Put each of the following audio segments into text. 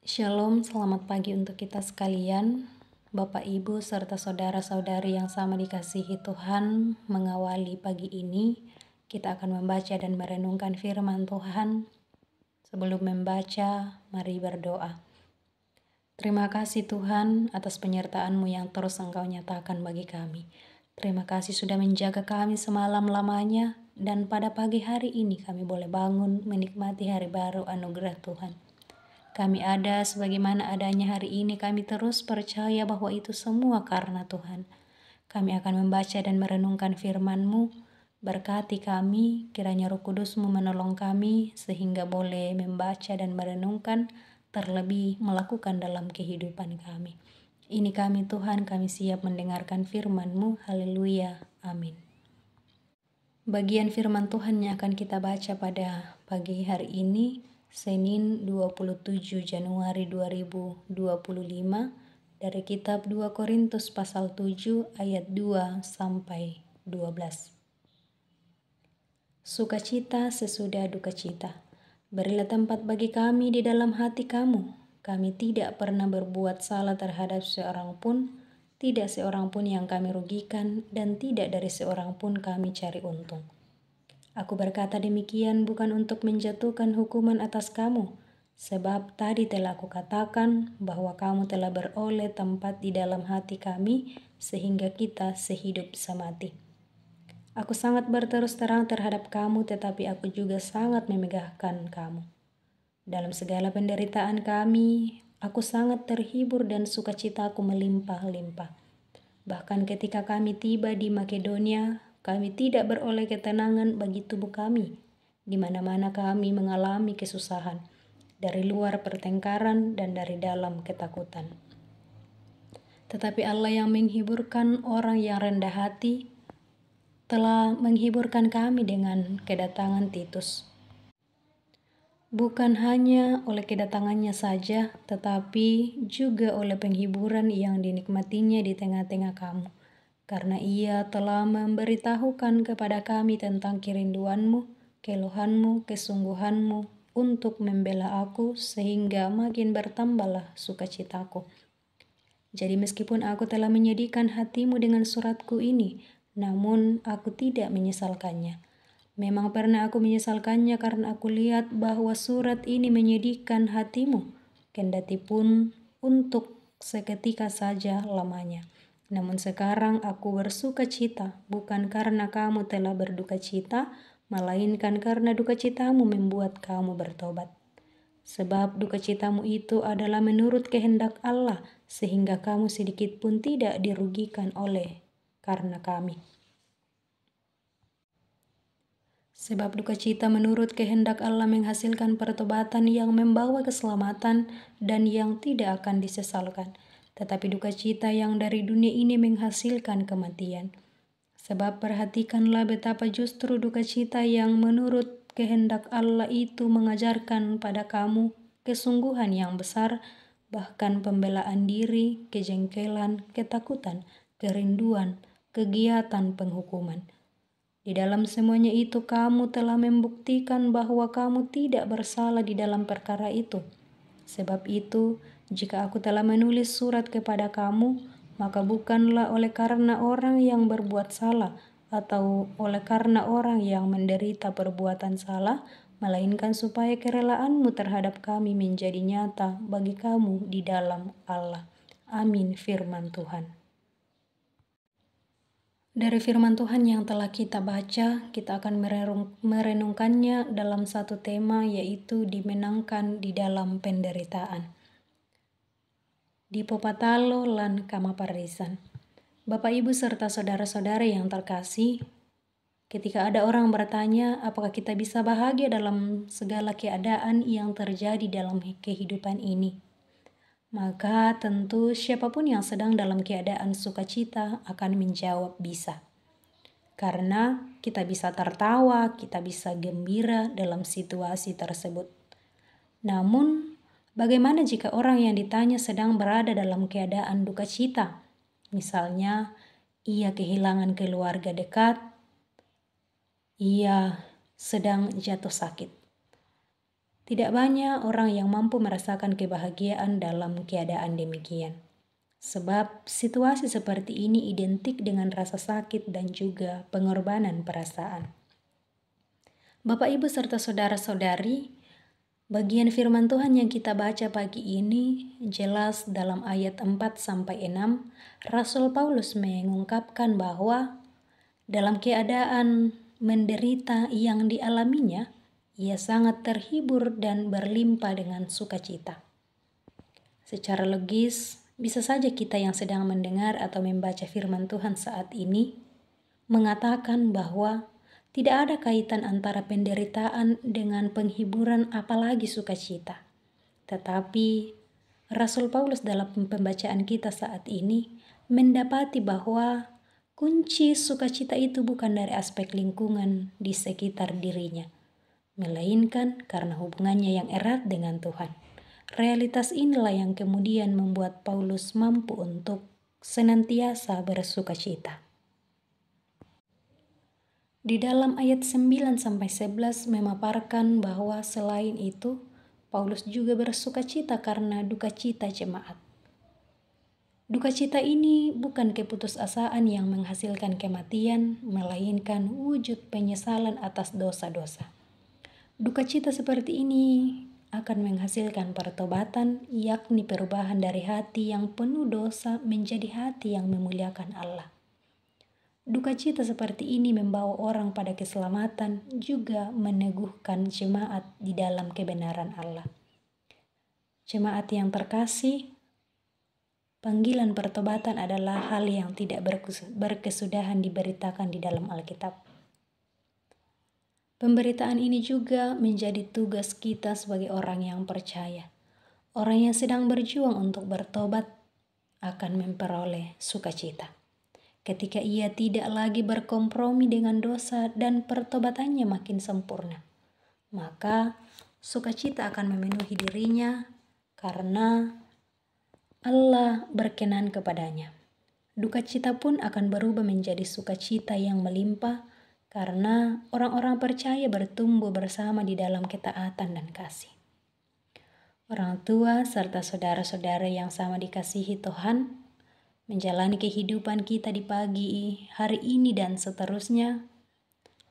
Shalom, selamat pagi untuk kita sekalian, Bapak Ibu serta saudara-saudari yang sama dikasihi Tuhan. Mengawali pagi ini, kita akan membaca dan merenungkan firman Tuhan. Sebelum membaca, mari berdoa. Terima kasih Tuhan atas penyertaan-Mu yang terus Engkau nyatakan bagi kami. Terima kasih sudah menjaga kami semalam lamanya, dan pada pagi hari ini kami boleh bangun menikmati hari baru anugerah Tuhan. Kami ada sebagaimana adanya hari ini, kami terus percaya bahwa itu semua karena Tuhan. Kami akan membaca dan merenungkan firman-Mu. Berkati kami, kiranya Roh Kudus-Mu menolong kami sehingga boleh membaca dan merenungkan, terlebih melakukan dalam kehidupan kami. Ini kami Tuhan, kami siap mendengarkan firman-Mu. Haleluya. Amin. Bagian firman Tuhan yang akan kita baca pada pagi hari ini, Senin 27 Januari 2025, dari kitab 2 Korintus pasal 7 ayat 2 sampai 12. Sukacita sesudah duka cita. Berilah tempat bagi kami di dalam hati kamu. Kami tidak pernah berbuat salah terhadap seorang pun, tidak seorang pun yang kami rugikan, dan tidak dari seorang pun kami cari untung. Aku berkata demikian bukan untuk menjatuhkan hukuman atas kamu, sebab tadi telah aku katakan bahwa kamu telah beroleh tempat di dalam hati kami, sehingga kita sehidup semati. Aku sangat berterus terang terhadap kamu, tetapi aku juga sangat memegahkan kamu. Dalam segala penderitaan kami, aku sangat terhibur dan sukacitaku melimpah-limpah. Bahkan ketika kami tiba di Makedonia, kami tidak beroleh ketenangan bagi tubuh kami. Di mana-mana kami mengalami kesusahan, dari luar pertengkaran dan dari dalam ketakutan. Tetapi Allah yang menghiburkan orang yang rendah hati, telah menghiburkan kami dengan kedatangan Titus. Bukan hanya oleh kedatangannya saja, tetapi juga oleh penghiburan yang dinikmatinya di tengah-tengah kamu. Karena ia telah memberitahukan kepada kami tentang kerinduanmu, keluhanmu, kesungguhanmu untuk membela aku, sehingga makin bertambahlah sukacitaku. Jadi meskipun aku telah menyedihkan hatimu dengan suratku ini, namun aku tidak menyesalkannya. Memang pernah aku menyesalkannya karena aku lihat bahwa surat ini menyedihkan hatimu, kendati pun untuk seketika saja lamanya. Namun sekarang aku bersuka cita, bukan karena kamu telah berduka cita, melainkan karena duka citamu membuat kamu bertobat. Sebab duka citamu itu adalah menurut kehendak Allah, sehingga kamu sedikit pun tidak dirugikan oleh karena kami. Sebab duka cita menurut kehendak Allah menghasilkan pertobatan yang membawa keselamatan dan yang tidak akan disesalkan. Tetapi duka cita yang dari dunia ini menghasilkan kematian. Sebab perhatikanlah betapa justru duka cita yang menurut kehendak Allah itu mengajarkan pada kamu kesungguhan yang besar, bahkan pembelaan diri, kejengkelan, ketakutan, kerinduan, kegiatan penghukuman. Di dalam semuanya itu kamu telah membuktikan bahwa kamu tidak bersalah di dalam perkara itu. Sebab itu, jika aku telah menulis surat kepada kamu, maka bukanlah oleh karena orang yang berbuat salah atau oleh karena orang yang menderita perbuatan salah, melainkan supaya kerelaanmu terhadap kami menjadi nyata bagi kamu di dalam Allah. Amin. Firman Tuhan. Dari firman Tuhan yang telah kita baca, kita akan merenungkannya dalam satu tema, yaitu dimenangkan di dalam penderitaan. Di Popatalo lan Kamaparisan. Bapak Ibu serta saudara-saudara yang terkasih, ketika ada orang bertanya apakah kita bisa bahagia dalam segala keadaan yang terjadi dalam kehidupan ini, maka tentu siapapun yang sedang dalam keadaan sukacita akan menjawab bisa. Karena kita bisa tertawa, kita bisa gembira dalam situasi tersebut. Namun, bagaimana jika orang yang ditanya sedang berada dalam keadaan duka cita? Misalnya, ia kehilangan keluarga dekat, ia sedang jatuh sakit. Tidak banyak orang yang mampu merasakan kebahagiaan dalam keadaan demikian. Sebab situasi seperti ini identik dengan rasa sakit dan juga pengorbanan perasaan. Bapak, Ibu, serta saudara-saudari, bagian firman Tuhan yang kita baca pagi ini jelas dalam ayat 4-6, Rasul Paulus mengungkapkan bahwa dalam keadaan menderita yang dialaminya, ia sangat terhibur dan berlimpah dengan sukacita. Secara logis, bisa saja kita yang sedang mendengar atau membaca firman Tuhan saat ini mengatakan bahwa tidak ada kaitan antara penderitaan dengan penghiburan apalagi sukacita. Tetapi Rasul Paulus dalam pembacaan kita saat ini mendapati bahwa kunci sukacita itu bukan dari aspek lingkungan di sekitar dirinya, melainkan karena hubungannya yang erat dengan Tuhan. Realitas inilah yang kemudian membuat Paulus mampu untuk senantiasa bersukacita. Di dalam ayat 9-11 memaparkan bahwa selain itu, Paulus juga bersukacita karena duka cita jemaat. Duka cita ini bukan keputusasaan yang menghasilkan kematian, melainkan wujud penyesalan atas dosa-dosa. Duka cita seperti ini akan menghasilkan pertobatan, yakni perubahan dari hati yang penuh dosa menjadi hati yang memuliakan Allah. Duka cita seperti ini membawa orang pada keselamatan, juga meneguhkan jemaat di dalam kebenaran Allah. Jemaat yang terkasih, panggilan pertobatan adalah hal yang tidak berkesudahan diberitakan di dalam Alkitab. Pemberitaan ini juga menjadi tugas kita sebagai orang yang percaya. Orang yang sedang berjuang untuk bertobat akan memperoleh sukacita ketika ia tidak lagi berkompromi dengan dosa dan pertobatannya makin sempurna. Maka sukacita akan memenuhi dirinya karena Allah berkenan kepadanya. Duka cita pun akan berubah menjadi sukacita yang melimpah karena orang-orang percaya bertumbuh bersama di dalam ketaatan dan kasih. Orang tua serta saudara-saudara yang sama dikasihi Tuhan, menjalani kehidupan kita di pagi hari ini dan seterusnya,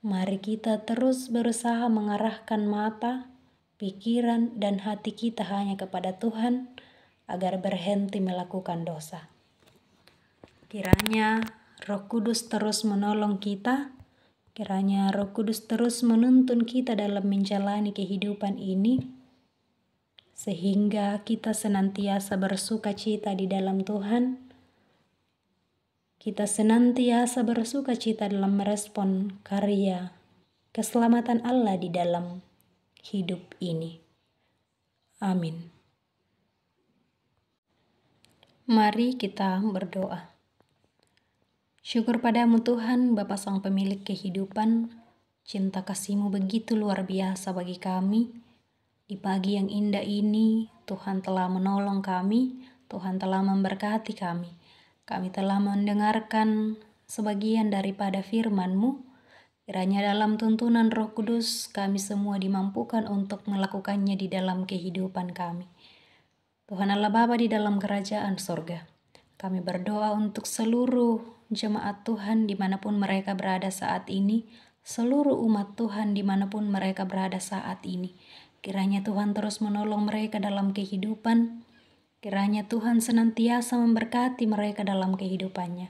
mari kita terus berusaha mengarahkan mata, pikiran, dan hati kita hanya kepada Tuhan agar berhenti melakukan dosa. Kiranya Roh Kudus terus menolong kita, kiranya Roh Kudus terus menuntun kita dalam menjalani kehidupan ini, sehingga kita senantiasa bersukacita di dalam Tuhan. Kita senantiasa bersukacita dalam merespon karya keselamatan Allah di dalam hidup ini. Amin. Mari kita berdoa. Syukur padamu Tuhan, Bapa Sang Pemilik kehidupan, cinta kasih-Mu begitu luar biasa bagi kami. Di pagi yang indah ini, Tuhan telah menolong kami, Tuhan telah memberkati kami. Kami telah mendengarkan sebagian daripada firman-Mu. Kiranya dalam tuntunan Roh Kudus kami semua dimampukan untuk melakukannya di dalam kehidupan kami. Tuhan Allah Bapa di dalam kerajaan sorga, kami berdoa untuk seluruh jemaat Tuhan dimanapun mereka berada saat ini, seluruh umat Tuhan dimanapun mereka berada saat ini. Kiranya Tuhan terus menolong mereka dalam kehidupan. Kiranya Tuhan senantiasa memberkati mereka dalam kehidupannya.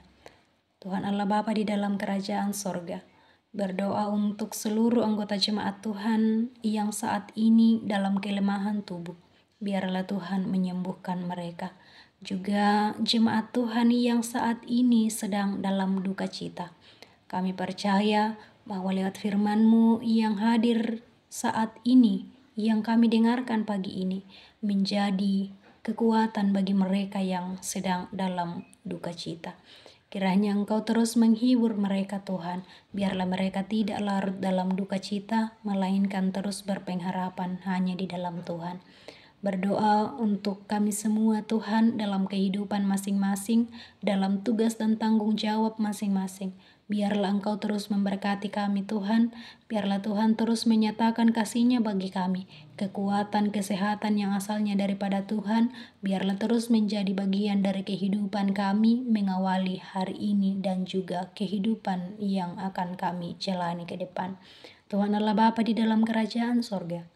Tuhan Allah Bapa di dalam kerajaan sorga, berdoa untuk seluruh anggota jemaat Tuhan yang saat ini dalam kelemahan tubuh. Biarlah Tuhan menyembuhkan mereka. Juga jemaat Tuhan yang saat ini sedang dalam duka cita. Kami percaya bahwa lewat firman-Mu yang hadir saat ini, yang kami dengarkan pagi ini, menjadi kekuatan bagi mereka yang sedang dalam duka cita. Kiranya Engkau terus menghibur mereka Tuhan, biarlah mereka tidak larut dalam duka cita, melainkan terus berpengharapan hanya di dalam Tuhan. Berdoa untuk kami semua Tuhan dalam kehidupan masing-masing, dalam tugas dan tanggung jawab masing-masing. Biarlah Engkau terus memberkati kami Tuhan, biarlah Tuhan terus menyatakan kasih-Nya bagi kami. Kekuatan, kesehatan yang asalnya daripada Tuhan, biarlah terus menjadi bagian dari kehidupan kami, mengawali hari ini dan juga kehidupan yang akan kami jalani ke depan. Tuhan Allah Bapa di dalam kerajaan sorga.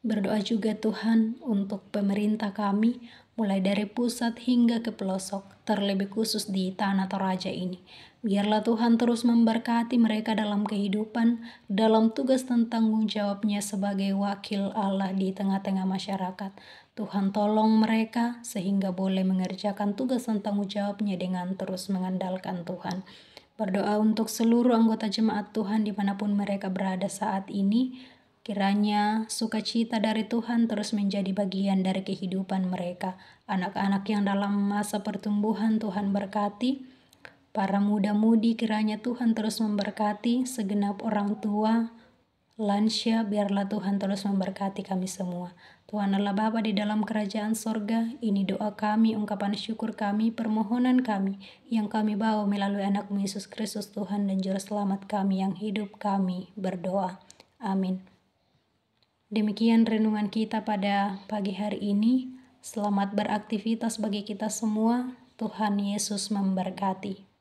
Berdoa juga Tuhan untuk pemerintah kami, mulai dari pusat hingga ke pelosok, terlebih khusus di Tanah Toraja ini. Biarlah Tuhan terus memberkati mereka dalam kehidupan, dalam tugas dan tanggung jawabnya sebagai wakil Allah di tengah-tengah masyarakat. Tuhan tolong mereka sehingga boleh mengerjakan tugas dan tanggung jawabnya dengan terus mengandalkan Tuhan. Berdoa untuk seluruh anggota jemaat Tuhan dimanapun mereka berada saat ini. Kiranya sukacita dari Tuhan terus menjadi bagian dari kehidupan mereka. Anak-anak yang dalam masa pertumbuhan Tuhan berkati. Para muda-mudi kiranya Tuhan terus memberkati. Segenap orang tua, lansia, biarlah Tuhan terus memberkati kami semua. Tuhan Allah Bapa di dalam kerajaan sorga, ini doa kami, ungkapan syukur kami, permohonan kami, yang kami bawa melalui anak-Mu Yesus Kristus Tuhan dan Juru Selamat kami yang hidup, kami berdoa. Amin. Demikian renungan kita pada pagi hari ini. Selamat beraktivitas bagi kita semua. Tuhan Yesus memberkati.